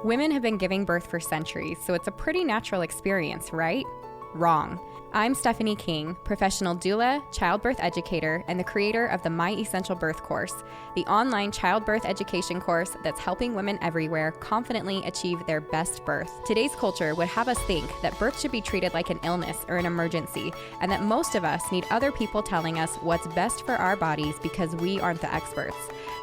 Women have been giving birth for centuries, so it's a pretty natural experience, right? Wrong. I'm Stephanie King, professional doula, childbirth educator, and the creator of the My Essential Birth course, the online childbirth education course that's helping women everywhere confidently achieve their best birth. Today's culture would have us think that birth should be treated like an illness or an emergency, and that most of us need other people telling us what's best for our bodies because we aren't the experts.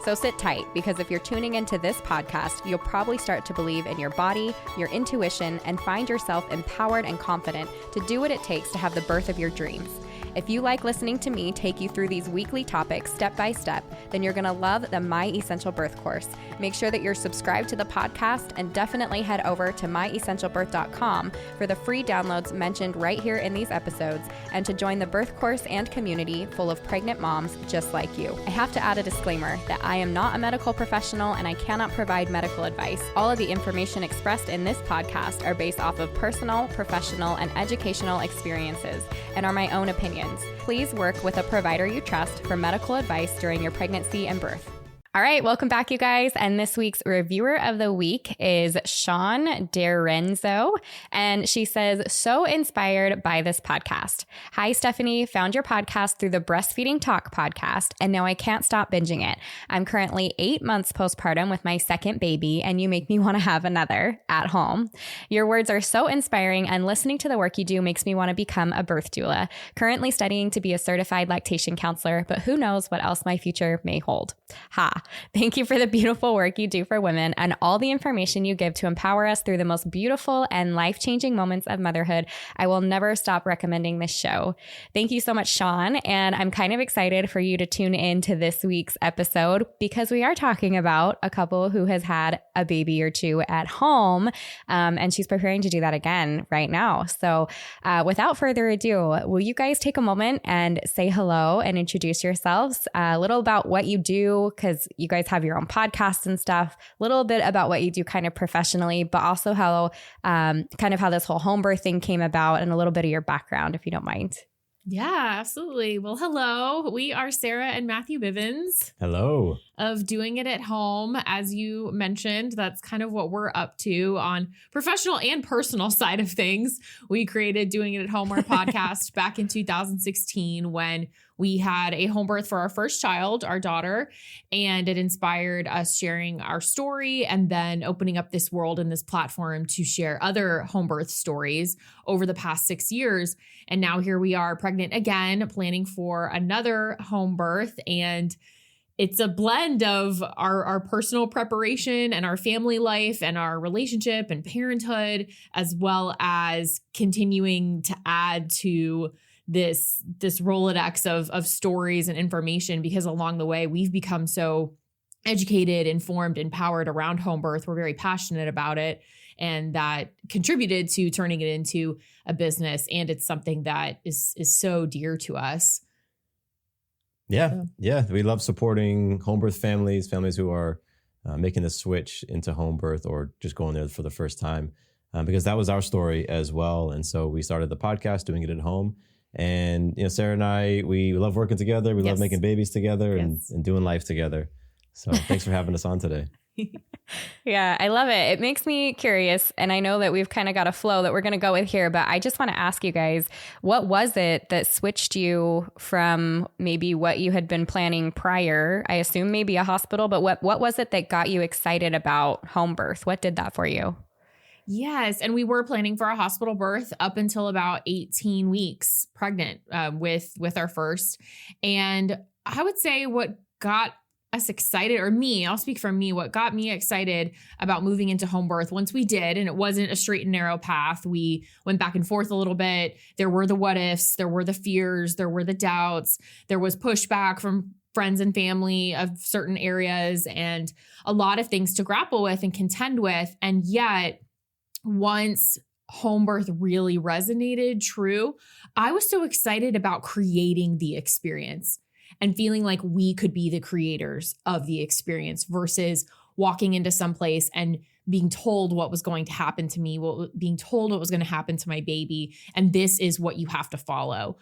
So sit tight, because if you're tuning into this podcast, you'll probably start to believe in your body, your intuition, and find yourself empowered and confident to do what it takes to have the birth of your dreams. If you like listening to me take you through these weekly topics step by step, then you're going to love the My Essential Birth course. Make sure that you're subscribed to the podcast, and definitely head over to myessentialbirth.com for the free downloads mentioned right here in these episodes, and to join the birth course and community full of pregnant moms just like you. I have to add a disclaimer that I am not a medical professional and I cannot provide medical advice. All of the information expressed in this podcast are based off of personal, professional, and educational experiences and are my own opinions. Please work with a provider you trust for medical advice during your pregnancy and birth. All right, welcome back, you guys. And this week's reviewer of the week is Sean Derenzo. And she says, so inspired by this podcast. Hi, Stephanie. Found your podcast through the Breastfeeding Talk podcast, and now I can't stop binging it. I'm currently 8 months postpartum with my second baby, and you make me want to have another at home. Your words are so inspiring, and listening to the work you do makes me want to become a birth doula. Currently studying to be a certified lactation counselor, but who knows what else my future may hold. Ha! Thank you for the beautiful work you do for women and all the information you give to empower us through the most beautiful and life-changing moments of motherhood. I will never stop recommending this show. Thank you so much, Sean. And I'm kind of excited for you to tune in to this week's episode, because we are talking about a couple who has had a baby or two at home, and she's preparing to do that again right now. So without further ado, will you guys take a moment and say hello and introduce yourselves, a little about what you do, because you guys have your own podcast and stuff, a little bit about what you do kind of professionally, but also how kind of how this whole home birth thing came about, and a little bit of your background, if you don't mind. Yeah, absolutely. Well, hello. We are Sarah and Matthew Bivens. Hello. Of Doing It at Home. As you mentioned, that's kind of what we're up to on professional and personal side of things. We created Doing It at Home, our podcast, back in 2016 when we had a home birth for our first child, our daughter, and it inspired us sharing our story and then opening up this world and this platform to share other home birth stories over the past 6 years. And now here we are, pregnant again, planning for another home birth. And it's a blend of our personal preparation and our family life and our relationship and parenthood, as well as continuing to add to this Rolodex of stories and information, because along the way we've become so educated, informed, empowered around home birth. We're very passionate about it, and that contributed to turning it into a business. And it's something that is so dear to us. Yeah. We love supporting home birth families who are making the switch into home birth or just going there for the first time, because that was our story as well. And so we started the podcast, Doing It at Home. And, Sarah and I, we love working together. We love making babies together and doing life together. So thanks for having us on today. Yeah, I love it. It makes me curious. And I know that we've kind of got a flow that we're going to go with here, but I just want to ask you guys, what was it that switched you from maybe what you had been planning prior? I assume maybe a hospital, but what was it that got you excited about home birth? What did that for you? Yes. And we were planning for a hospital birth up until about 18 weeks pregnant with our first. And I would say what got us excited, or me, I'll speak for me, what got me excited about moving into home birth once we did, and it wasn't a straight and narrow path. We went back and forth a little bit. There were the what ifs, there were the fears, there were the doubts, there was pushback from friends and family of certain areas, and a lot of things to grapple with and contend with. And yet, once home birth really resonated true, I was so excited about creating the experience and feeling like we could be the creators of the experience versus walking into some place and being told what was going to happen to me, being told what was going to happen to my baby. And this is what you have to follow.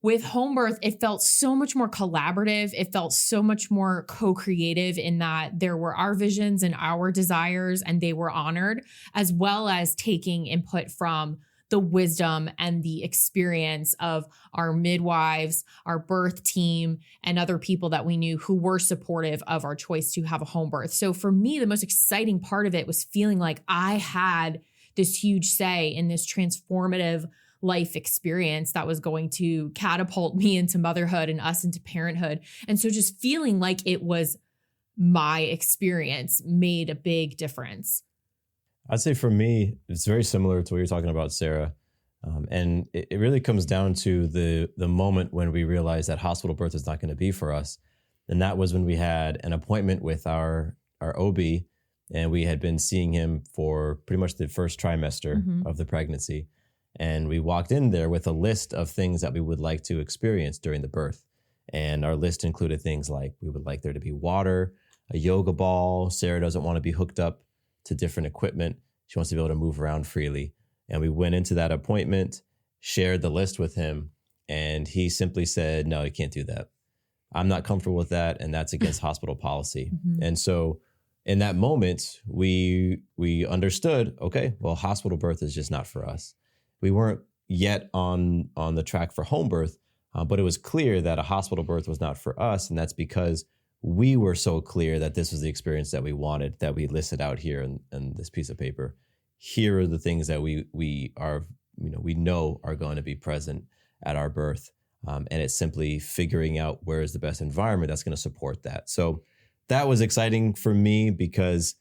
with home birth, it felt so much more collaborative. It felt so much more co-creative in that there were our visions and our desires, and they were honored, as well as taking input from the wisdom and the experience of our midwives, our birth team, and other people that we knew who were supportive of our choice to have a home birth. So for me, the most exciting part of it was feeling like I had this huge say in this transformative life experience that was going to catapult me into motherhood and us into parenthood. And so just feeling like it was my experience made a big difference. I'd say for me, it's very similar to what you're talking about, Sarah. And it really comes down to the moment when we realized that hospital birth is not going to be for us. And that was when we had an appointment with our OB, and we had been seeing him for pretty much the first trimester of the pregnancy. And we walked in there with a list of things that we would like to experience during the birth. And our list included things like we would like there to be water, a yoga ball. Sarah doesn't want to be hooked up to different equipment. She wants to be able to move around freely. And we went into that appointment, shared the list with him, and he simply said, no, you can't do that. I'm not comfortable with that, and that's against hospital policy. And so in that moment, we understood, okay, well, hospital birth is just not for us. We weren't yet on the track for home birth, but it was clear that a hospital birth was not for us. And that's because we were so clear that this was the experience that we wanted, that we listed out here in this piece of paper. Here are the things that we know are going to be present at our birth. And it's simply figuring out where is the best environment that's going to support that. So that was exciting for me because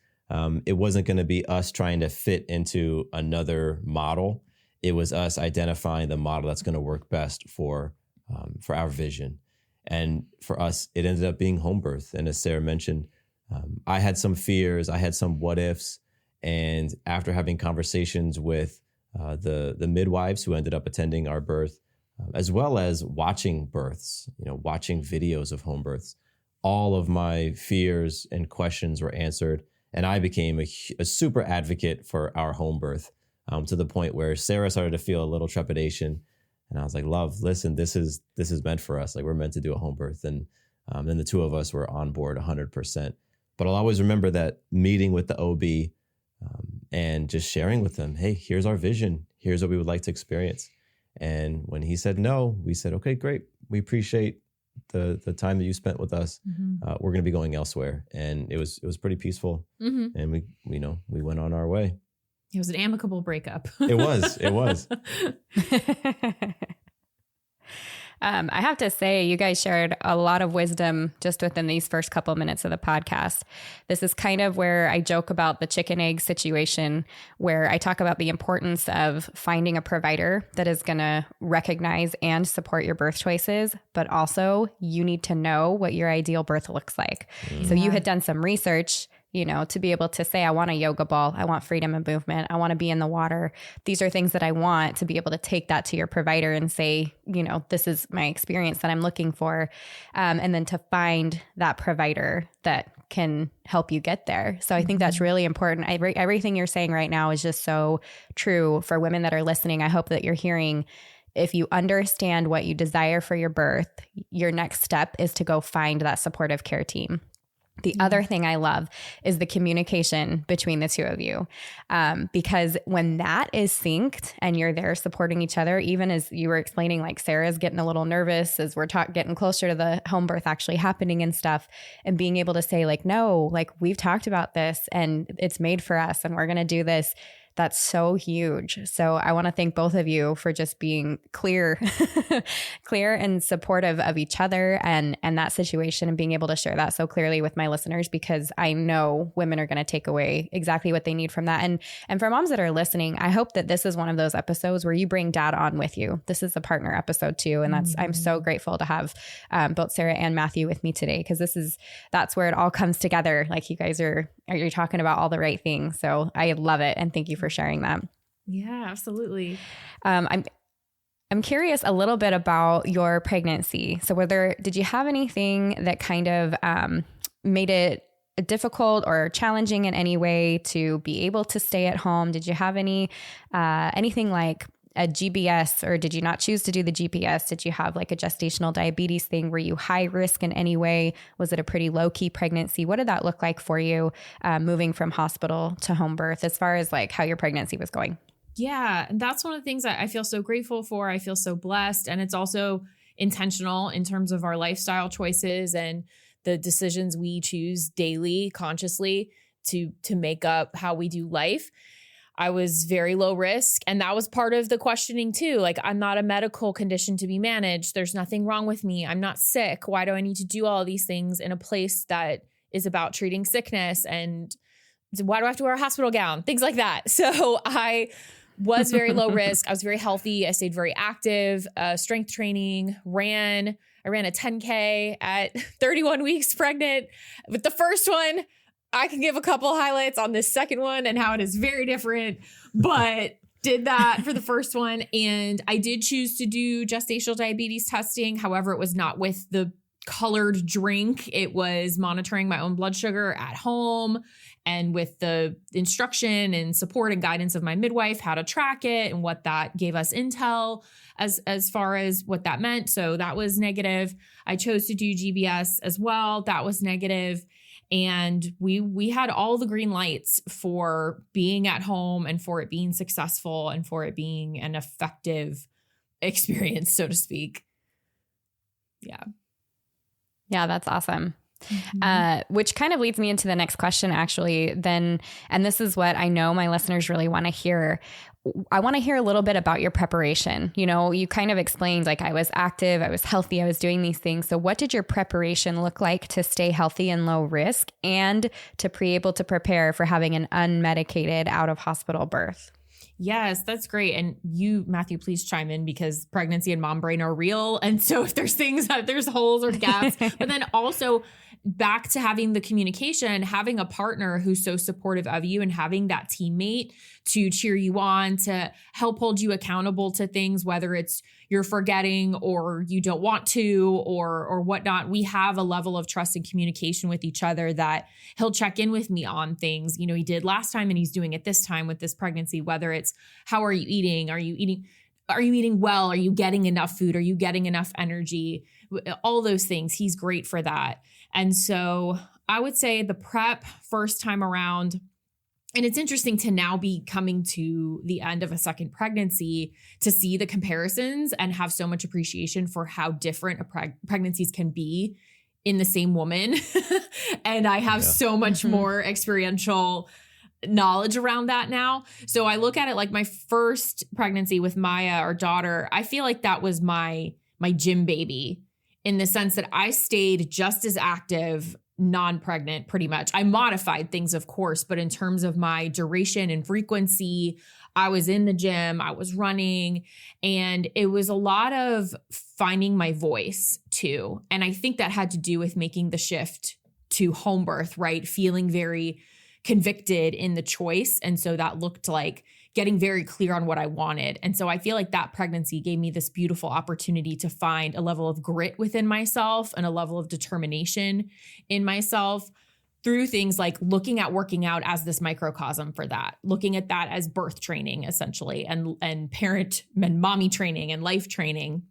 it wasn't going to be us trying to fit into another model. It was us identifying the model that's going to work best for our vision. And for us, it ended up being home birth. And as Sarah mentioned, I had some fears, I had some what ifs. And after having conversations with the midwives who ended up attending our birth, as well as watching births, watching videos of home births, all of my fears and questions were answered. And I became a super advocate for our home birth. To the point where Sarah started to feel a little trepidation. And I was like, love, listen, this is meant for us. Like, we're meant to do a home birth. And then the two of us were on board 100%. But I'll always remember that meeting with the OB and just sharing with them, hey, here's our vision. Here's what we would like to experience. And when he said no, we said, okay, great. We appreciate the time that you spent with us. We're going to be going elsewhere. And it was pretty peaceful. And we went on our way. It was an amicable breakup. It was. I have to say, you guys shared a lot of wisdom just within these first couple minutes of the podcast. This is kind of where I joke about the chicken egg situation, where I talk about the importance of finding a provider that is going to recognize and support your birth choices, but also you need to know what your ideal birth looks like. So you had done some research, to be able to say, I want a yoga ball, I want freedom of movement, I want to be in the water. These are things that I want, to be able to take that to your provider and say, this is my experience that I'm looking for. And then to find that provider that can help you get there. So I think that's really important. Everything you're saying right now is just so true for women that are listening. I hope that you're hearing, if you understand what you desire for your birth, your next step is to go find that supportive care team. The other thing I love is the communication between the two of you, because when that is synced and you're there supporting each other, even as you were explaining, like Sarah's getting a little nervous as we're getting closer to the home birth actually happening and stuff, and being able to say like, no, like we've talked about this and it's made for us and we're going to do this. That's so huge. So I want to thank both of you for just being clear and supportive of each other and that situation, and being able to share that so clearly with my listeners, because I know women are going to take away exactly what they need from that. And for moms that are listening, I hope that this is one of those episodes where you bring dad on with you. This is a partner episode too. And I'm so grateful to have both Sarah and Matthew with me today, because that's where it all comes together. Like, you guys you're talking about all the right things. So I love it. And thank you for sharing that. Yeah, absolutely. I'm curious a little bit about your pregnancy. So did you have anything that kind of made it difficult or challenging in any way to be able to stay at home? Did you have anything like a GBS, or did you not choose to do the GPS? Did you have like a gestational diabetes thing? Were you high risk in any way? Was it a pretty low key pregnancy? What did that look like for you moving from hospital to home birth as far as like how your pregnancy was going? Yeah. And that's one of the things that I feel so grateful for. I feel so blessed. And it's also intentional in terms of our lifestyle choices and the decisions we choose daily, consciously to make up how we do life. I was very low risk. And that was part of the questioning too. Like, I'm not a medical condition to be managed. There's nothing wrong with me. I'm not sick. Why do I need to do all these things in a place that is about treating sickness? And why do I have to wear a hospital gown? Things like that. So I was very low risk. I was very healthy. I stayed very active, strength training, I ran a 10K at 31 weeks pregnant. With the first one, I can give a couple highlights on this second one and how it is very different, but did that for the first one. And I did choose to do gestational diabetes testing. However, it was not with the colored drink. It was monitoring my own blood sugar at home and with the instruction and support and guidance of my midwife, how to track it and what that gave us intel as far as what that meant. So that was negative. I chose to do GBS as well. That was negative. And we had all the green lights for being at home and for it being successful and for it being an effective experience, so to speak. Yeah. Yeah, that's awesome. Which kind of leads me into the next question, actually, then. And this is what I know my listeners really want to hear. I want to hear a little bit about your preparation. You know, you kind of explained like I was active, I was healthy, I was doing these things. So what did your preparation look like to stay healthy and low risk and to be able to prepare for having an unmedicated out of hospital birth? Yes, that's great. And you, Matthew, please chime in because pregnancy and mom brain are real. And so if there's things that there's holes or gaps, but then also back to having the communication, having a partner who's so supportive of you and having that teammate to cheer you on, to help hold you accountable to things, whether it's you're forgetting or you don't want to or whatnot. We have a level of trust and communication with each other that he'll check in with me on things. You know, he did last time and he's doing it this time with this pregnancy, whether it's how are you eating? Are you eating well? Are you getting enough food? Are you getting enough energy? All those things. He's great for that. And so I would say the prep first time around, and it's interesting to now be coming to the end of a second pregnancy to see the comparisons and have so much appreciation for how different pregnancies can be in the same woman. And I have so much more experiential knowledge around that now. So I look at it like my first pregnancy with Maya, our daughter, I feel like that was my gym baby in the sense that I stayed just as active non-pregnant pretty much. I modified things, of course, but in terms of my duration and frequency, I was in the gym, I was running, and it was a lot of finding my voice too. And I think that had to do with making the shift to home birth, right? Feeling very convicted in the choice. And so that looked like getting very clear on what I wanted. And so I feel like that pregnancy gave me this beautiful opportunity to find a level of grit within myself and a level of determination in myself through things like looking at working out as this microcosm for that, looking at that as birth training essentially, and parent and mommy training and life training.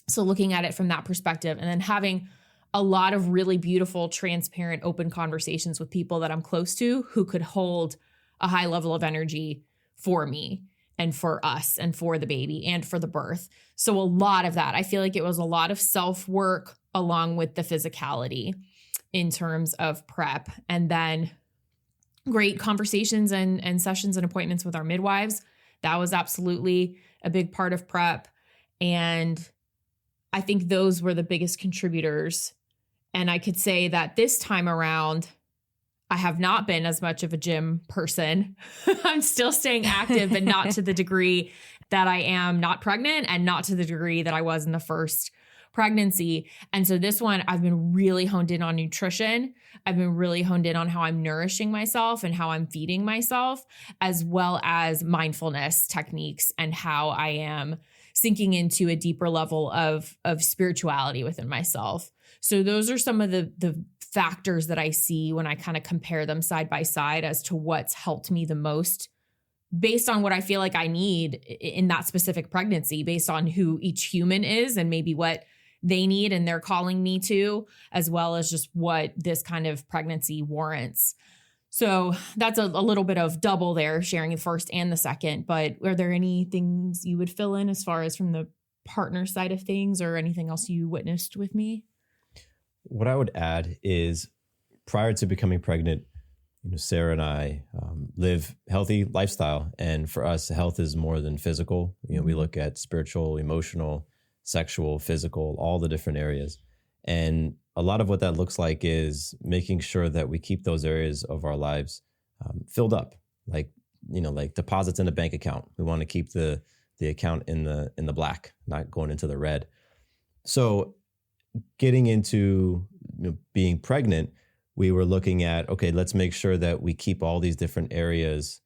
So looking at it from that perspective and then having a lot of really beautiful, transparent, open conversations with people that I'm close to who could hold a high level of energy for me and for us and for the baby and for the birth. So a lot of that, I feel like it was a lot of self-work along with the physicality in terms of prep, and then great conversations and sessions and appointments with our midwives. That was absolutely a big part of prep. And I think those were the biggest contributors. And I could say that this time around, I have not been as much of a gym person. I'm still staying active, but not to the degree that I am not pregnant and not to the degree that I was in the first pregnancy. And so this one, I've been really honed in on nutrition. I've been really honed in on how I'm nourishing myself and how I'm feeding myself, as well as mindfulness techniques and how I am sinking into a deeper level of spirituality within myself. So those are some of the factors that I see when I kind of compare them side by side as to what's helped me the most based on what I feel like I need in that specific pregnancy, based on who each human is and maybe what they need and they're calling me to, as well as just what this kind of pregnancy warrants. So that's a little bit of double there, sharing the first and the second. But are there any things you would fill in as far as from the partner side of things, or anything else you witnessed with me? What I would add is, prior to becoming pregnant, Sarah and I live healthy lifestyle. And for us, health is more than physical. We look at spiritual, emotional, sexual, physical, all the different areas. And a lot of what that looks like is making sure that we keep those areas of our lives filled up, like deposits in a bank account. We want to keep the account in the black, not going into the red. So getting into being pregnant, we were looking at, okay, let's make sure that we keep all these different areas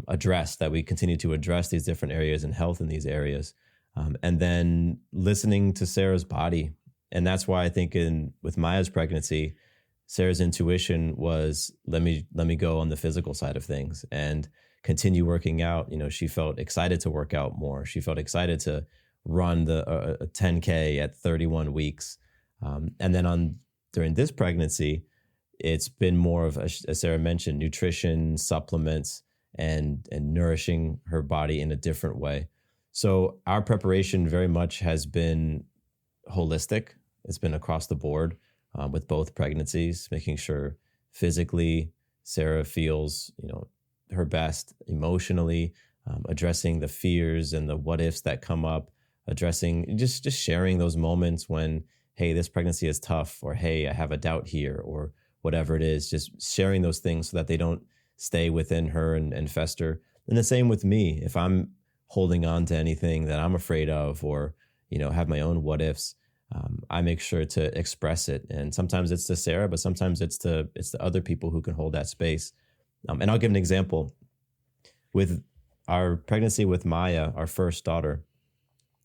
addressed, that we continue to address these different areas and health in these areas. And then listening to Sarah's body. And that's why I think with Maya's pregnancy, Sarah's intuition was, let me go on the physical side of things and continue working out. She felt excited to work out more. She felt excited to run the 10K at 31 weeks. And then during this pregnancy, it's been more of, as Sarah mentioned, nutrition, supplements, and nourishing her body in a different way. So our preparation very much has been holistic. It's been across the board with both pregnancies, making sure physically Sarah feels, her best, emotionally, addressing the fears and the what ifs that come up, addressing just sharing those moments when, hey, this pregnancy is tough, or hey, I have a doubt here, or whatever it is, just sharing those things so that they don't stay within her and fester. And the same with me. If I'm holding on to anything that I'm afraid of, or, have my own what ifs, I make sure to express it. And sometimes it's to Sarah, but sometimes it's to other people who can hold that space. And I'll give an example. With our pregnancy with Maya, our first daughter,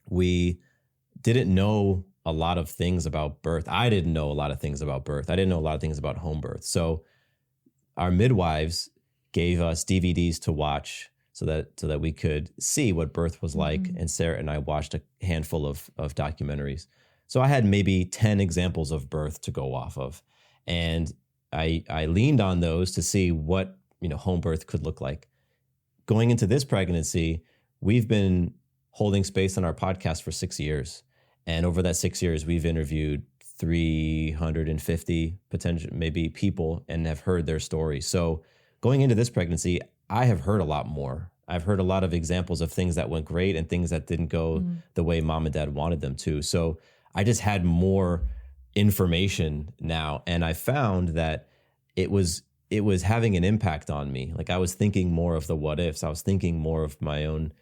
we didn't know a lot of things about birth. I didn't know a lot of things about birth. I didn't know a lot of things about home birth. So our midwives gave us DVDs to watch so that we could see what birth was like. And Sarah and I watched a handful of documentaries. So I had maybe 10 examples of birth to go off of. And I leaned on those to see what, home birth could look like. Going into this pregnancy, we've been holding space on our podcast for 6 years. And over that 6 years, we've interviewed 350 potential maybe people and have heard their stories. So going into this pregnancy, I have heard a lot more. I've heard a lot of examples of things that went great and things that didn't go the way mom and dad wanted them to. So I just had more information now. And I found that it was having an impact on me. Like, I was thinking more of the what ifs. I was thinking more of my own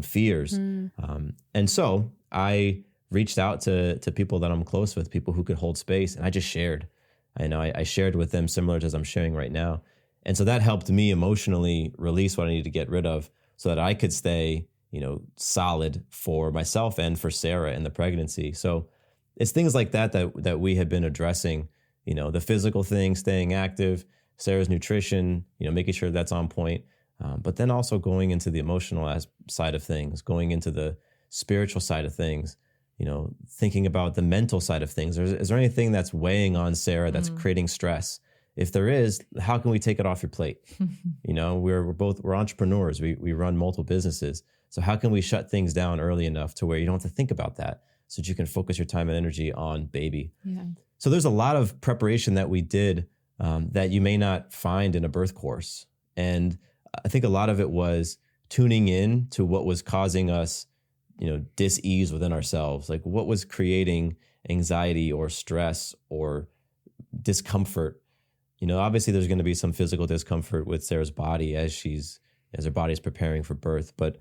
fears. And so I reached out to people that I'm close with, people who could hold space, and I just shared. I shared with them similar to as I'm sharing right now. And so that helped me emotionally release what I needed to get rid of so that I could stay, solid for myself and for Sarah in the pregnancy. So it's things like that we had been addressing, the physical thing, staying active, Sarah's nutrition, making sure that's on point. But then also going into the emotional side of things, going into the spiritual side of things, thinking about the mental side of things. Is there anything that's weighing on Sarah that's creating stress? If there is, how can we take it off your plate? We're entrepreneurs. We run multiple businesses. So how can we shut things down early enough to where you don't have to think about that, so that you can focus your time and energy on baby? Yeah. So there's a lot of preparation that we did that you may not find in a birth course. And I think a lot of it was tuning in to what was causing us, dis-ease within ourselves. Like, what was creating anxiety or stress or discomfort? Obviously there's going to be some physical discomfort with Sarah's body as her body is preparing for birth. But,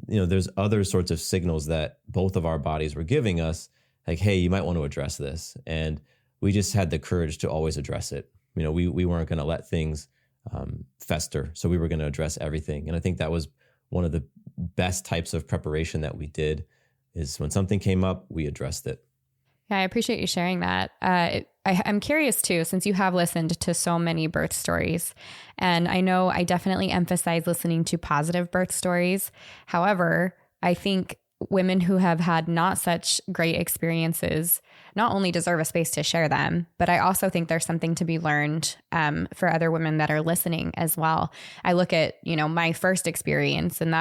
there's other sorts of signals that both of our bodies were giving us, like, hey, you might want to address this. And we just had the courage to always address it. We weren't going to let things fester. So we were going to address everything. And I think that was one of the best types of preparation that we did, is when something came up, we addressed it. Yeah, I appreciate you sharing that. I'm curious too, since you have listened to so many birth stories, and I know I definitely emphasize listening to positive birth stories. However, I think women who have had not such great experiences not only deserve a space to share them, but I also think there's something to be learned for other women that are listening as well. I look at, my first experience, and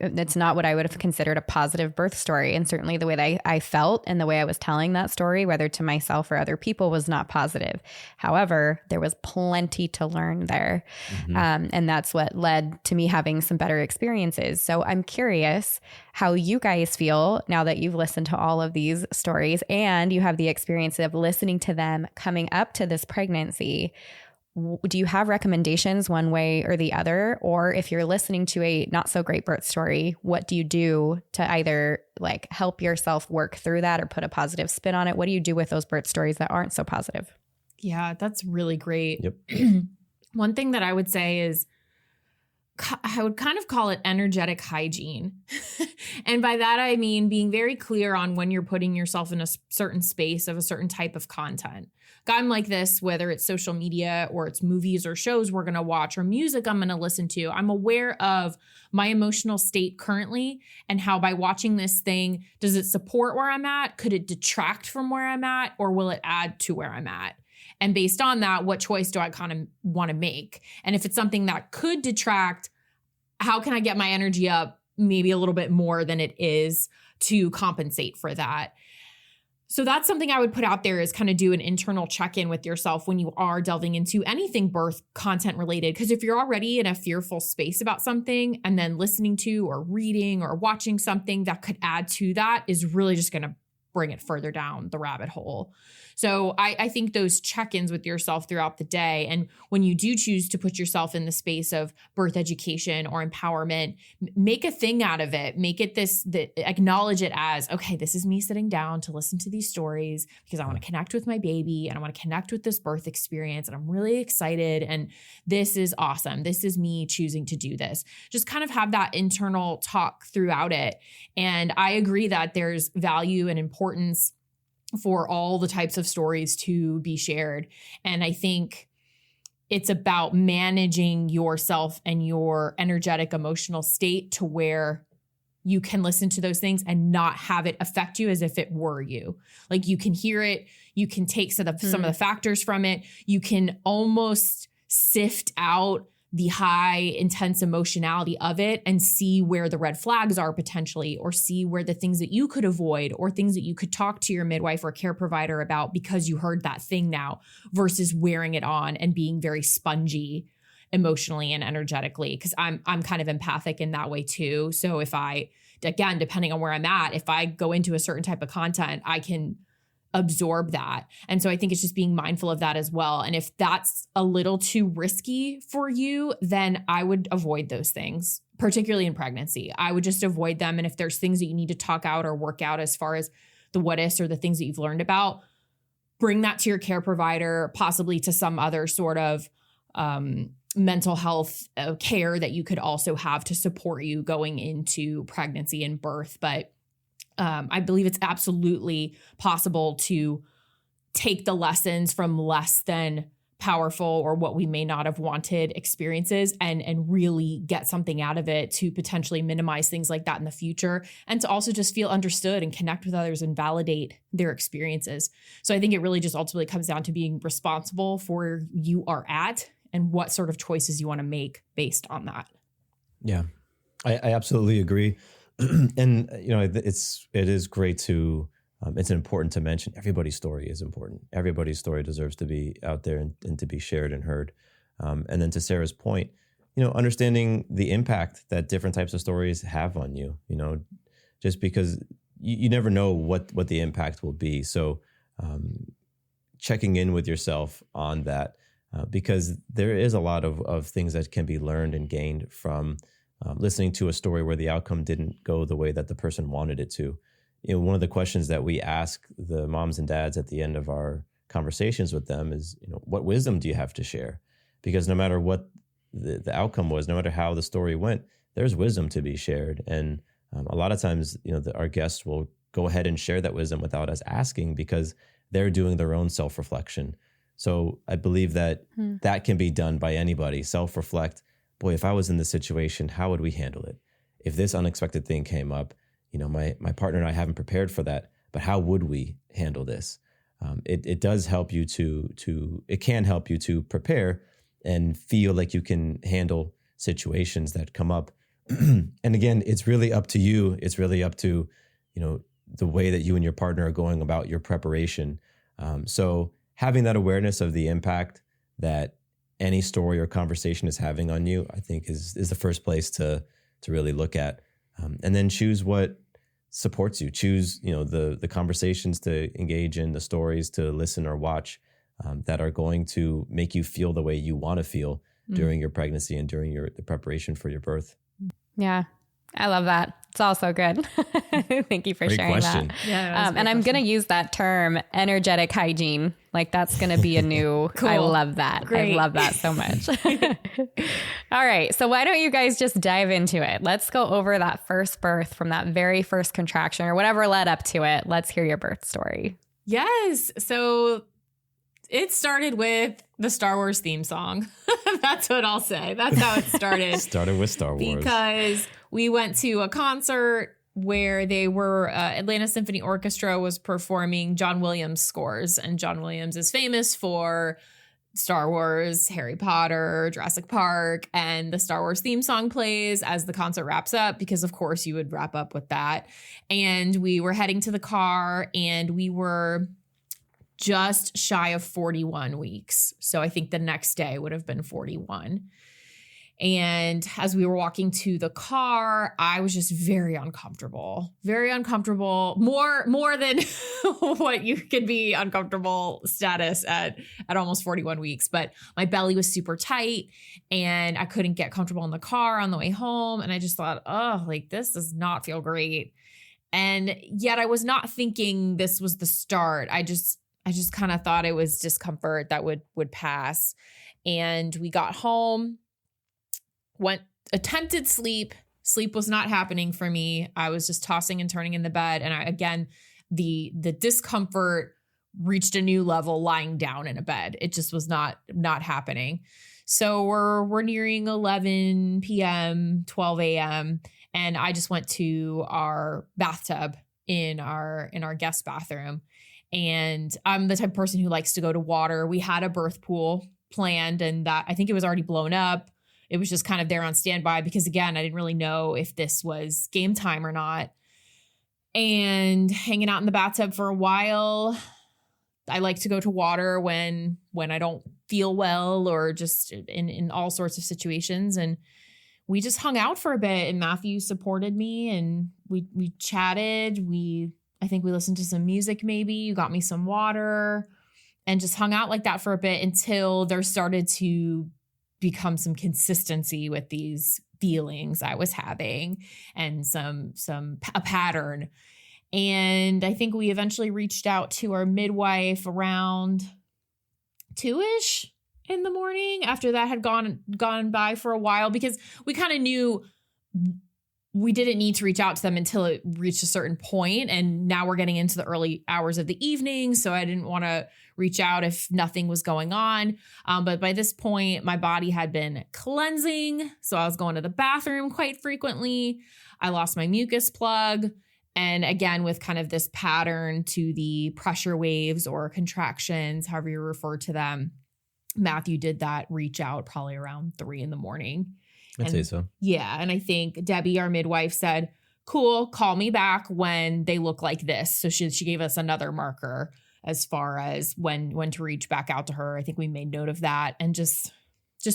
it's not what I would have considered a positive birth story. And certainly the way that I felt and the way I was telling that story, whether to myself or other people, was not positive. However, there was plenty to learn there. And that's what led to me having some better experiences. So I'm curious how you guys feel now that you've listened to all of these stories and you have the experience of listening to them coming up to this pregnancy. Do you have recommendations one way or the other? Or if you're listening to a not so great birth story, what do you do to either help yourself work through that or put a positive spin on it? What do you do with those birth stories that aren't so positive? Yeah, that's really great. Yep. One thing that I would say is I would kind of call it energetic hygiene. And by that, I mean being very clear on when you're putting yourself in a certain space of a certain type of content. I'm like this, whether it's social media or it's movies or shows we're going to watch or music I'm going to listen to. I'm aware of my emotional state currently and how by watching this thing, does it support where I'm at? Could it detract from where I'm at? Or will it add to where I'm at? And based on that, what choice do I kind of want to make? And if it's something that could detract, how can I get my energy up maybe a little bit more than it is to compensate for that? So that's something I would put out there, is kind of do an internal check-in with yourself when you are delving into anything birth content related. Because if you're already in a fearful space about something and then listening to or reading or watching something that could add to that is really just going to bring it further down the rabbit hole. So I think those check-ins with yourself throughout the day, and when you do choose to put yourself in the space of birth education or empowerment, make a thing out of it. Make it acknowledge it as, okay, this is me sitting down to listen to these stories because I want to connect with my baby and I want to connect with this birth experience. And I'm really excited. And this is awesome. This is me choosing to do this. Just kind of have that internal talk throughout it. And I agree that there's value and importance for all the types of stories to be shared. And I think it's about managing yourself and your energetic emotional state to where you can listen to those things and not have it affect you as if it were you. Like you can hear it, you can take some of the factors from it, you can almost sift out the high intense emotionality of it and see where the red flags are potentially, or see where the things that you could avoid or things that you could talk to your midwife or care provider about because you heard that thing now, versus wearing it on and being very spongy emotionally and energetically. Cause I'm kind of empathic in that way too. So if I, again, depending on where I'm at, if I go into a certain type of content, I can absorb that. And so I think it's just being mindful of that as well. And if that's a little too risky for you, then I would avoid those things, particularly in pregnancy. I would just avoid them. And if there's things that you need to talk out or work out as far as the what ifs or the things that you've learned about, bring that to your care provider, possibly to some other sort of mental health care that you could also have to support you going into pregnancy and birth. But I believe it's absolutely possible to take the lessons from less than powerful or what we may not have wanted experiences and really get something out of it to potentially minimize things like that in the future, and to also just feel understood and connect with others and validate their experiences. So I think it really just ultimately comes down to being responsible for where you are at and what sort of choices you want to make based on that. Yeah, I absolutely agree. And, it is great to, it's important to mention everybody's story is important. Everybody's story deserves to be out there and to be shared and heard. And then to Sarah's point, understanding the impact that different types of stories have on you, just because you never know what the impact will be. So checking in with yourself on that, because there is a lot of things that can be learned and gained from listening to a story where the outcome didn't go the way that the person wanted it to. One of the questions that we ask the moms and dads at the end of our conversations with them is, what wisdom do you have to share? Because no matter what the outcome was, no matter how the story went, there's wisdom to be shared. And a lot of times, our guests will go ahead and share that wisdom without us asking because they're doing their own self-reflection. So I believe that that can be done by anybody. Self-reflect. Boy, if I was in this situation, how would we handle it? If this unexpected thing came up, my partner and I haven't prepared for that, but how would we handle this? It does help you it can help you to prepare and feel like you can handle situations that come up. And again, it's really up to you. It's really up to, the way that you and your partner are going about your preparation. So having that awareness of the impact that any story or conversation is having on you, I think is the first place to really look at. And then choose what supports you. Choose, the conversations to engage in, the stories to listen or watch that are going to make you feel the way you want to feel during your pregnancy and during the preparation for your birth. Yeah, I love that. It's all so good. Thank you for Great sharing question. that. Yeah, and I'm going to use that term, energetic hygiene. Like that's going to be a new, Cool. I love that. Great. I love that so much. All right. So why don't you guys just dive into it? Let's go over that first birth from that very first contraction or whatever led up to it. Let's hear your birth story. Yes. So it started with the Star Wars theme song. That's what I'll say. That's how it started. Started with Star Wars. Because we went to a concert where they were, Atlanta Symphony Orchestra was performing John Williams scores. And John Williams is famous for Star Wars, Harry Potter, Jurassic Park, and the Star Wars theme song plays as the concert wraps up, because of course you would wrap up with that. And we were heading to the car and we were just shy of 41 weeks. So I think the next day would have been 41. And as we were walking to the car, I was just very uncomfortable, more than what you can be uncomfortable status at almost 41 weeks. But my belly was super tight and I couldn't get comfortable in the car on the way home. And I just thought, this does not feel great. And yet I was not thinking this was the start. I just kind of thought it was discomfort that would pass. And we got home, attempted sleep. Sleep was not happening for me. I was just tossing and turning in the bed. And the discomfort reached a new level lying down in a bed. It just was not happening. So we're nearing 11 p.m., 12 a.m. And I just went to our bathtub in our guest bathroom. And I'm the type of person who likes to go to water. We had a birth pool planned and that I think it was already blown up. It was just kind of there on standby because, again, I didn't really know if this was game time or not. And hanging out in the bathtub for a while. I like to go to water when I don't feel well or just in all sorts of situations. And we just hung out for a bit and Matthew supported me and we chatted. I think we listened to some music maybe. You got me some water and just hung out like that for a bit until there started to become some consistency with these feelings I was having and a pattern. And I think we eventually reached out to our midwife around 2-ish in the morning after that had gone by for a while, because we kind of knew we didn't need to reach out to them until it reached a certain point. And now we're getting into the early hours of the evening. So I didn't want to reach out if nothing was going on. But by this point, my body had been cleansing. So I was going to the bathroom quite frequently. I lost my mucus plug. And again, with kind of this pattern to the pressure waves or contractions, however you refer to them, Matthew did that reach out probably around 3 a.m. I'd say so. Yeah. And I think Debbie, our midwife, said, cool, call me back when they look like this. So she gave us another marker as far as when to reach back out to her. I think we made note of that and just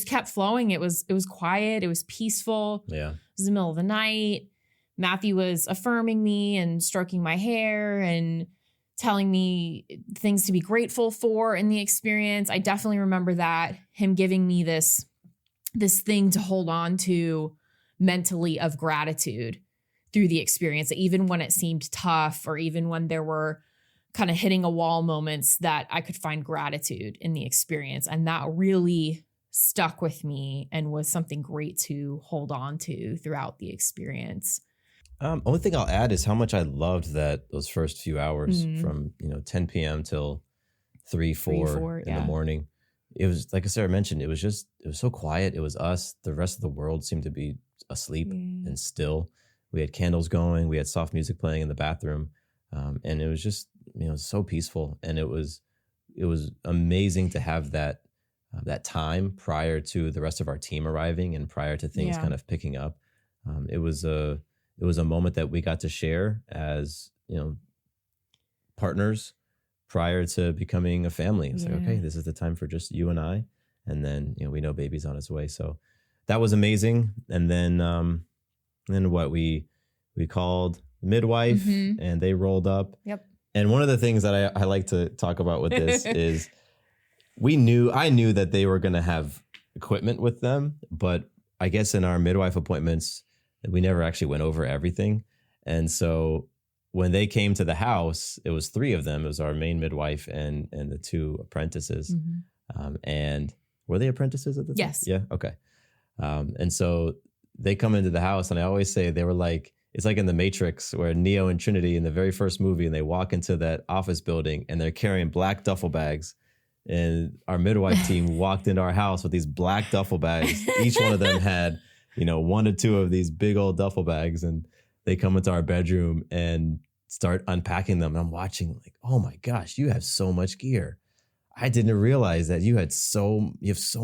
kept flowing. It was quiet. It was peaceful. Yeah. It was the middle of the night. Matthew was affirming me and stroking my hair and telling me things to be grateful for in the experience. I definitely remember that, him giving me this thing to hold on to mentally of gratitude through the experience, even when it seemed tough or even when there were kind of hitting a wall moments, that I could find gratitude in the experience. And that really stuck with me and was something great to hold on to throughout the experience. Only thing I'll add is how much I loved those first few hours from 10 p.m. till 3-4 in the morning. It was like Sarah mentioned, it was so quiet. It was us. The rest of the world seemed to be asleep and still. We had candles going. We had soft music playing in the bathroom, and it was just so peaceful. And it was amazing to have that time prior to the rest of our team arriving and prior to things kind of picking up. It was a moment that we got to share as partners prior to becoming a family. It's like, okay, this is the time for just you and I. And then, we know baby's on its way. So that was amazing. And then what we called the midwife and they rolled up. Yep. And one of the things that I like to talk about with this is I knew that they were going to have equipment with them, but I guess in our midwife appointments, we never actually went over everything. And so when they came to the house, it was 3 of them. It was our main midwife and the 2 apprentices. And were they apprentices at the time? Yes. Yeah. Okay. And so they come into the house, and I always say they were like, it's like in The Matrix where Neo and Trinity in the very first movie, and they walk into that office building and they're carrying black duffel bags. And our midwife team walked into our house with these black duffel bags. Each one of them had 1 to 2 of these big old duffel bags, and they come into our bedroom and start unpacking them. And I'm watching like, oh my gosh, you have so much gear. I didn't realize that you have so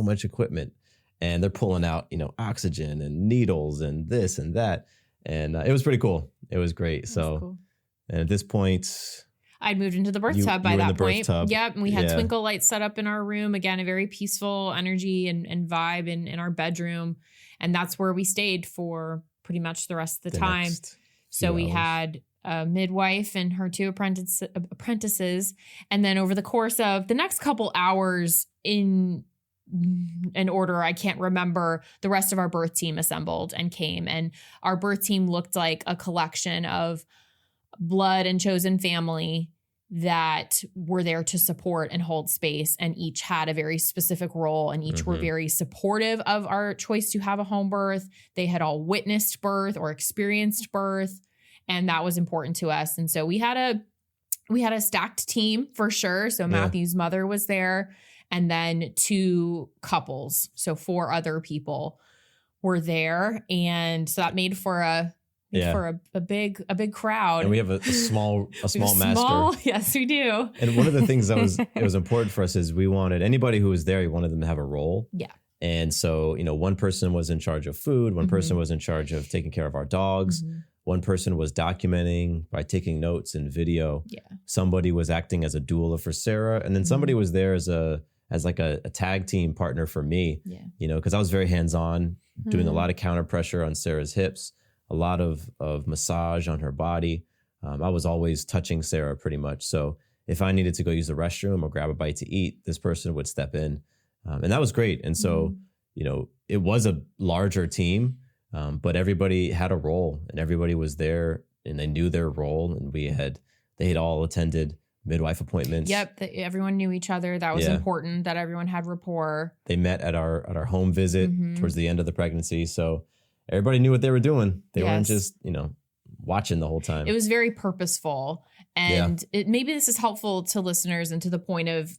much equipment. And they're pulling out, oxygen and needles and this and that. And it was pretty cool. It was great. Cool. And at this point, I'd moved into the birth tub by that point. Tub. Yep. And we had twinkle lights set up in our room. Again, a very peaceful energy and vibe in our bedroom. And that's where we stayed for pretty much the rest of the time. So we had a midwife and her 2 apprentices. And then over the course of the next couple hours in order, I can't remember, the rest of our birth team assembled and came. And our birth team looked like a collection of blood and chosen family that were there to support and hold space, and each had a very specific role, and each were very supportive of our choice to have a home birth. They had all witnessed birth or experienced birth, and that was important to us. And so we had a stacked team for sure. So Matthew's mother was there, and then 2 couples, so 4 other people were there, and so that made for a big crowd. And we have a small master. Yes, we do. And one of the things that was important for us is we wanted anybody who was there, we wanted them to have a role. Yeah. And so, one person was in charge of food, one person was in charge of taking care of our dogs. One person was documenting by taking notes and video. Yeah. Somebody was acting as a doula for Sarah, and then somebody was there as a tag team partner for me. Yeah. Because I was very hands-on, doing a lot of counter pressure on Sarah's hips, a lot of massage on her body. I was always touching Sarah pretty much. So if I needed to go use the restroom or grab a bite to eat, this person would step in. And that was great. And so, it was a larger team, but everybody had a role and everybody was there and they knew their role. And they had all attended midwife appointments. Yep. Everyone knew each other. That was important, that everyone had rapport. They met at our home visit towards the end of the pregnancy. So everybody knew what they were doing. They weren't just, watching the whole time. It was very purposeful. And maybe this is helpful to listeners and to the point of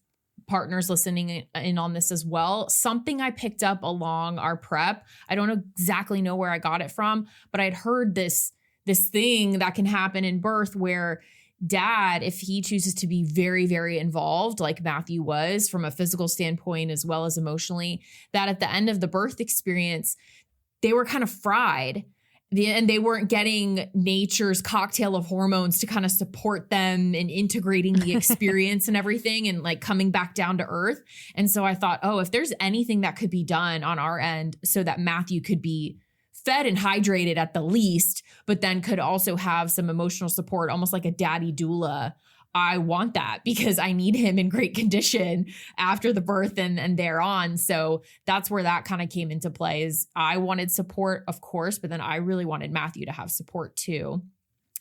partners listening in on this as well. Something I picked up along our prep, I don't exactly know where I got it from, but I'd heard this thing that can happen in birth where dad, if he chooses to be very, very involved, like Matthew was from a physical standpoint as well as emotionally, that at the end of the birth experience, they were kind of fried. And they weren't getting nature's cocktail of hormones to kind of support them in integrating the experience and everything and like coming back down to earth. And so I thought, if there's anything that could be done on our end so that Matthew could be fed and hydrated at the least, but then could also have some emotional support, almost like a daddy doula, I want that because I need him in great condition after the birth and thereon. So that's where that kind of came into play. Is I wanted support, of course, but then I really wanted Matthew to have support too.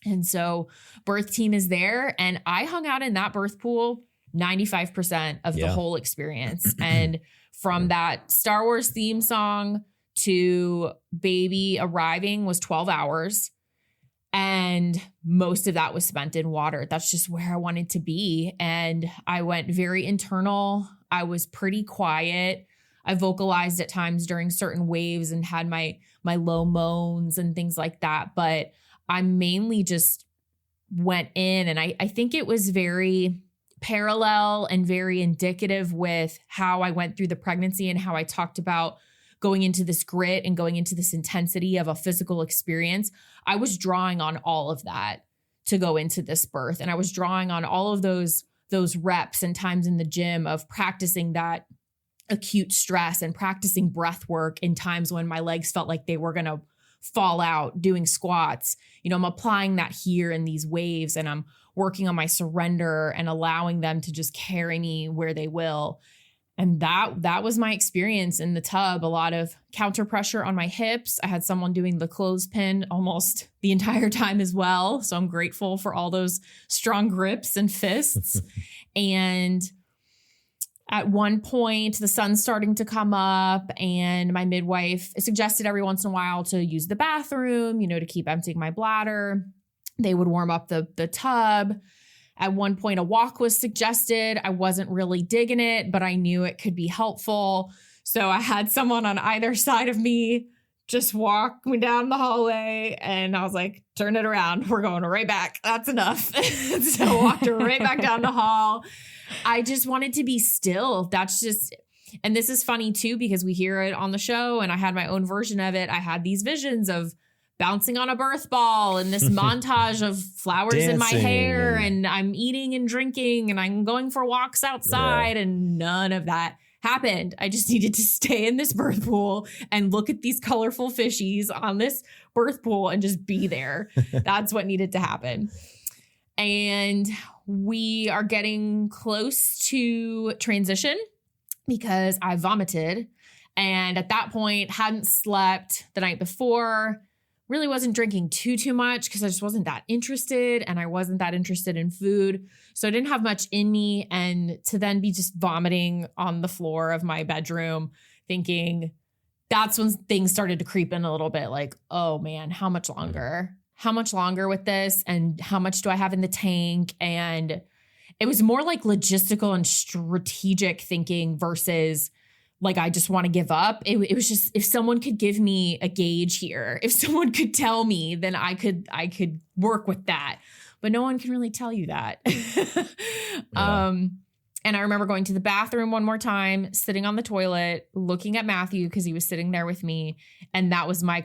And so birth team is there, and I hung out in that birth pool 95% of the whole experience. And from that Star Wars theme song to baby arriving was 12 hours. And most of that was spent in water. That's just where I wanted to be. And I went very internal. I was pretty quiet. I vocalized at times during certain waves and had my low moans and things like that. But I mainly just went in, and I think it was very parallel and very indicative with how I went through the pregnancy and how I talked about going into this grit and going into this intensity of a physical experience. I was drawing on all of that to go into this birth. And I was drawing on all of those reps and times in the gym of practicing that acute stress and practicing breath work in times when my legs felt like they were going to fall out doing squats. You know, I'm applying that here in these waves, and I'm working on my surrender and allowing them to just carry me where they will. And that was my experience in the tub. A lot of counter pressure on my hips. I had someone doing the clothespin almost the entire time as well. So I'm grateful for all those strong grips and fists. And at one point, the sun's starting to come up, and my midwife suggested every once in a while to use the bathroom, you know, to keep emptying my bladder. They would warm up the tub. At one point, a walk was suggested. I wasn't really digging it, but I knew it could be helpful. So I had someone on either side of me just walk me down the hallway, and I was like, turn it around. We're going right back. That's enough. So I walked her right back down the hall. I just wanted to be still. That's just, and this is funny too, because we hear it on the show, and I had my own version of it. I had these visions of bouncing on a birth ball and this montage of flowers in my hair, and I'm eating and drinking, and I'm going for walks outside, and none of that happened. I just needed to stay in this birth pool and look at these colorful fishies on this birth pool and just be there. That's what needed to happen. And we are getting close to transition because I vomited. And at that point, hadn't slept the night before, really wasn't drinking too much because I just wasn't that interested, and I wasn't that interested in food. So I didn't have much in me. And to then be just vomiting on the floor of my bedroom, thinking that's when things started to creep in a little bit, like, oh man, how much longer? How much longer with this? And how much do I have in the tank? And it was more like logistical and strategic thinking versus like, I just want to give up. It was just, if someone could give me a gauge here, if someone could tell me, then I could work with that. But no one can really tell you that. Yeah. And I remember going to the bathroom one more time, sitting on the toilet, looking at Matthew because he was sitting there with me. And that was my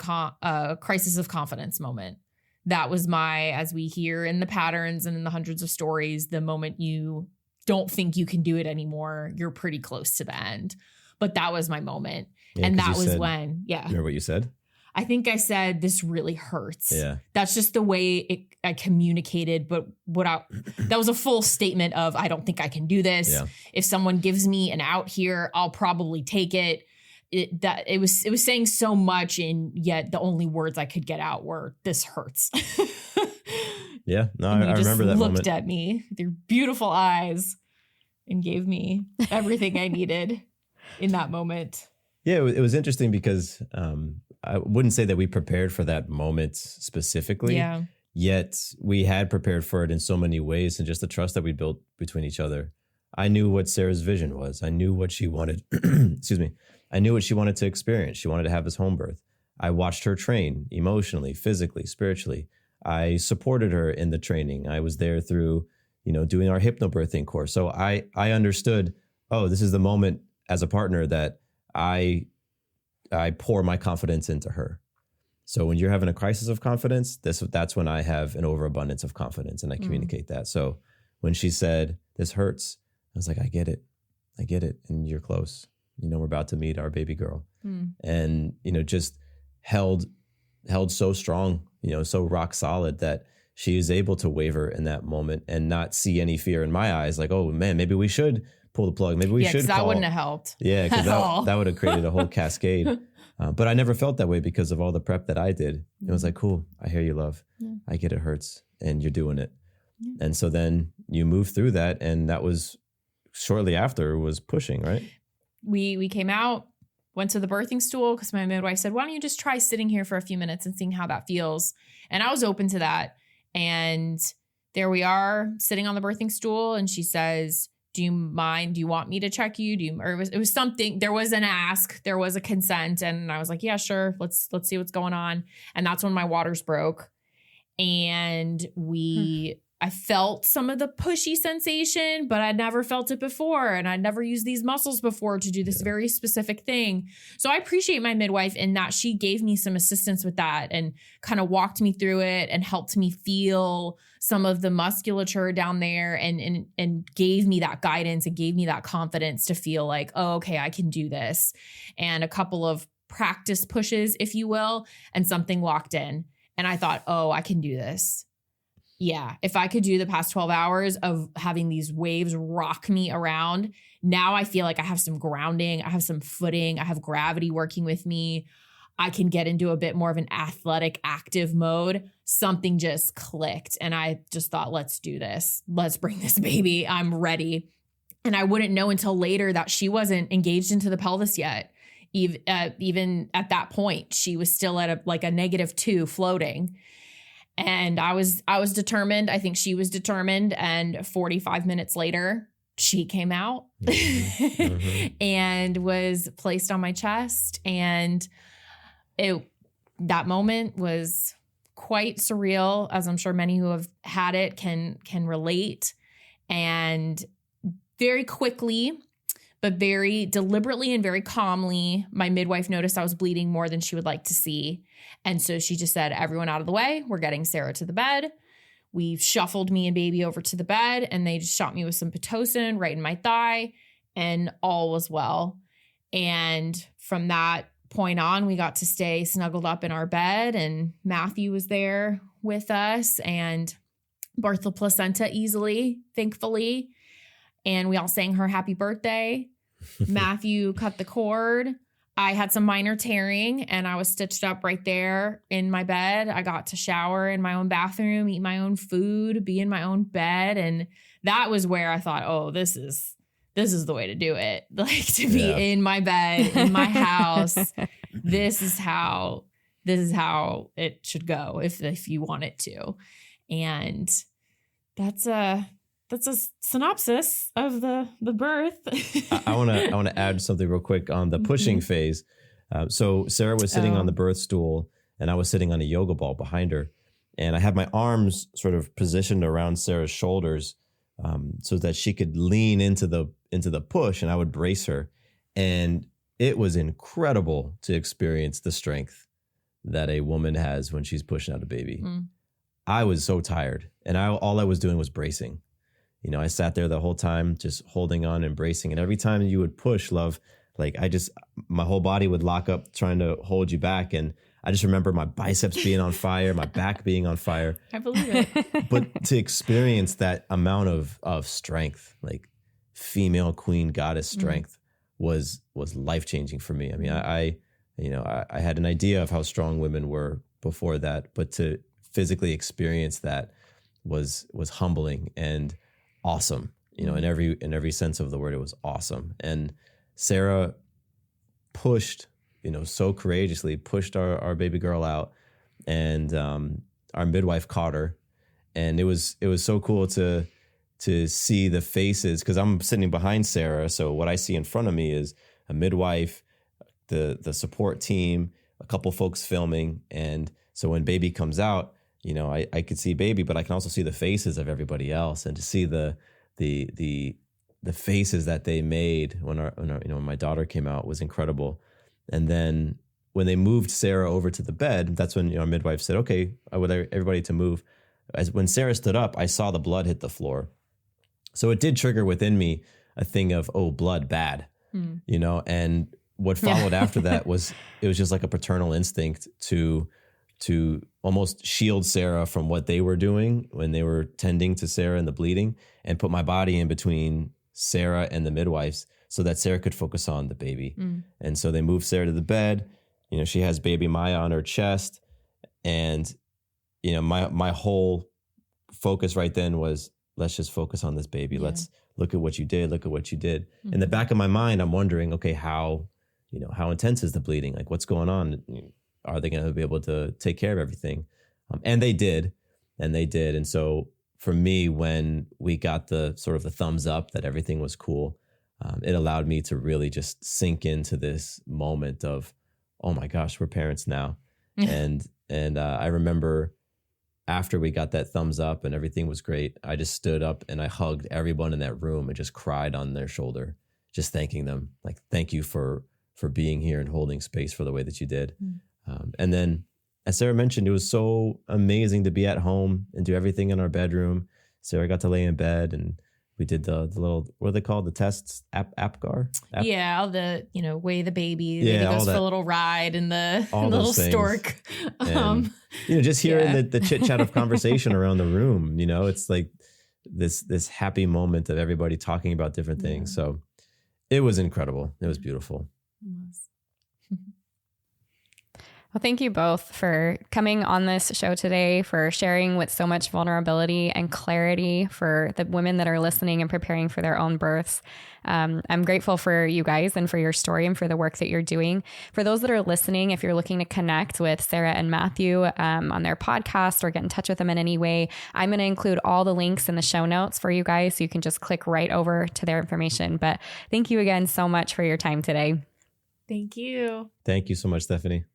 crisis of confidence moment. That was my, as we hear in the patterns and in the hundreds of stories, the moment you don't think you can do it anymore, you're pretty close to the end. But that was my moment. Yeah, and that was when, Remember what you said? I think I said, this really hurts. Yeah. That's just the way I communicated. But that was a full statement of, I don't think I can do this. Yeah. If someone gives me an out here, I'll probably take it. It was saying so much, and yet the only words I could get out were, this hurts. Yeah. No, I remember that moment. Looked at me with your beautiful eyes and gave me everything I needed in that moment. Yeah, it was interesting because I wouldn't say that we prepared for that moment specifically. Yeah. Yet we had prepared for it in so many ways, and just the trust that we built between each other. I knew what Sarah's vision was. I knew what she wanted. Excuse me. I knew what she wanted to experience. She wanted to have this home birth. I watched her train emotionally, physically, spiritually. I supported her in the training. I was there through, doing our hypnobirthing course. So I understood, oh, this is the moment as a partner that I pour my confidence into her. So when you're having a crisis of confidence, that's when I have an overabundance of confidence, and I communicate that. So when she said, this hurts, I was like, I get it. And you're close. We're about to meet our baby girl. And, just held so strong, so rock solid that she is able to waver in that moment and not see any fear in my eyes. Like, oh man, maybe we should pull the plug. Maybe we should call. That wouldn't have helped. Yeah, because that would have created a whole cascade. But I never felt that way because of all the prep that I did. It was like, cool, I hear you, love. Yeah. I get it hurts, and you're doing it. Yeah. And so then you move through that, and that was shortly after was pushing, right? We came out, went to the birthing stool because my midwife said, why don't you just try sitting here for a few minutes and seeing how that feels? And I was open to that. And there we are sitting on the birthing stool. And she says, do you mind? Do you want me to check you? Or it was something, there was an ask, there was a consent. And I was like, yeah, sure. Let's see what's going on. And that's when my waters broke. And I felt some of the pushy sensation, but I'd never felt it before. And I'd never used these muscles before to do this very specific thing. So I appreciate my midwife in that she gave me some assistance with that and kind of walked me through it and helped me feel some of the musculature down there and gave me that guidance and gave me that confidence to feel like, oh, okay, I can do this. And a couple of practice pushes, if you will, and something locked in. And I thought, oh, I can do this. Yeah, if I could do the past 12 hours of having these waves rock me around, now I feel like I have some grounding, I have some footing, I have gravity working with me. I can get into a bit more of an athletic, active mode. Something just clicked. And I just thought, let's do this. Let's bring this baby. I'm ready. And I wouldn't know until later that she wasn't engaged into the pelvis yet. Even at that point, she was still at a -2 floating. And I was determined. I think she was determined. And 45 minutes later, she came out and was placed on my chest. And that moment was quite surreal, as I'm sure many who have had it can relate. And very quickly, but very deliberately and very calmly, my midwife noticed I was bleeding more than she would like to see. And so she just said, everyone out of the way. We're getting Sarah to the bed. We shuffled me and baby over to the bed, and they just shot me with some Pitocin right in my thigh, and all was well. And from that point on, we got to stay snuggled up in our bed, and Matthew was there with us and birthed the placenta easily, thankfully. And we all sang her happy birthday. Matthew cut the cord. I had some minor tearing and I was stitched up right there in my bed. I got to shower in my own bathroom, eat my own food, be in my own bed. And that was where I thought, oh, this is the way to do it. Like, to be in my bed, in my house. This is how it should go if you want it to. And that's a synopsis of the birth. I want to add something real quick on the pushing phase. So Sarah was sitting on the birth stool, and I was sitting on a yoga ball behind her, and I had my arms sort of positioned around Sarah's shoulders, so that she could lean into the push, and I would brace her. And it was incredible to experience the strength that a woman has when she's pushing out a baby. I was so tired, and all I was doing was bracing. You know, I sat there the whole time just holding on and bracing. And every time you would push, love, like my whole body would lock up trying to hold you back. And I just remember my biceps being on fire, my back being on fire. I believe it. But to experience that amount of strength, like female queen goddess strength, was life-changing for me. I mean, I had an idea of how strong women were before that, but to physically experience that was humbling and awesome, you know, in every sense of the word. It was awesome. And Sarah pushed, you know, so courageously pushed our baby girl out, and our midwife caught her. And it was so cool to see the faces, because I'm sitting behind Sarah. So what I see in front of me is a midwife, the support team, a couple folks filming. And so when baby comes out, you know, I could see baby, but I can also see the faces of everybody else, and to see the faces that they made when my daughter came out was incredible. And then when they moved Sarah over to the bed, that's when our midwife said, "Okay, I would like everybody to move." When Sarah stood up, I saw the blood hit the floor, so it did trigger within me a thing of, oh, blood, bad, you know. And what followed after that was just like a paternal instinct to almost shield Sarah from what they were doing when they were tending to Sarah and the bleeding, and put my body in between Sarah and the midwives so that Sarah could focus on the baby. And so they moved Sarah to the bed. You know, she has baby Maya on her chest. And, you know, my whole focus right then was, let's just focus on this baby. Yeah. Let's look at what you did. Look at what you did. In the back of my mind, I'm wondering, okay, how how intense is the bleeding? Like, what's going on? Are they going to be able to take care of everything? And they did. And so for me, when we got the sort of the thumbs up that everything was cool, it allowed me to really just sink into this moment of, oh my gosh, we're parents now. and I remember after we got that thumbs up and everything was great, I just stood up and I hugged everyone in that room and just cried on their shoulder, just thanking them. Like, thank you for being here and holding space for the way that you did. And then, as Sarah mentioned, it was so amazing to be at home and do everything in our bedroom. Sarah got to lay in bed and we did the little, what are they called? The tests? APGAR? Yeah, all the, weigh the baby. Yeah, Baby goes for a little ride in the little stork. And, just hearing the chit chat of conversation around the room, it's like this happy moment of everybody talking about different things. So it was incredible. It was beautiful. Well, thank you both for coming on this show today, for sharing with so much vulnerability and clarity for the women that are listening and preparing for their own births. I'm grateful for you guys and for your story and for the work that you're doing. For those that are listening, if you're looking to connect with Sarah and Matthew on their podcast or get in touch with them in any way, I'm going to include all the links in the show notes for you guys, so you can just click right over to their information. But thank you again so much for your time today. Thank you. Thank you so much, Stephanie.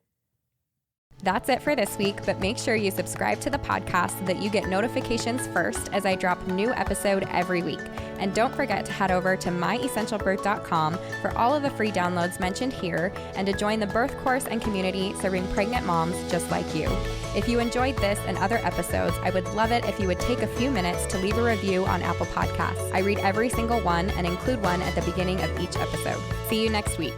That's it for this week, but make sure you subscribe to the podcast so that you get notifications first as I drop a new episode every week. And don't forget to head over to myessentialbirth.com for all of the free downloads mentioned here and to join the birth course and community serving pregnant moms just like you. If you enjoyed this and other episodes, I would love it if you would take a few minutes to leave a review on Apple Podcasts. I read every single one and include one at the beginning of each episode. See you next week.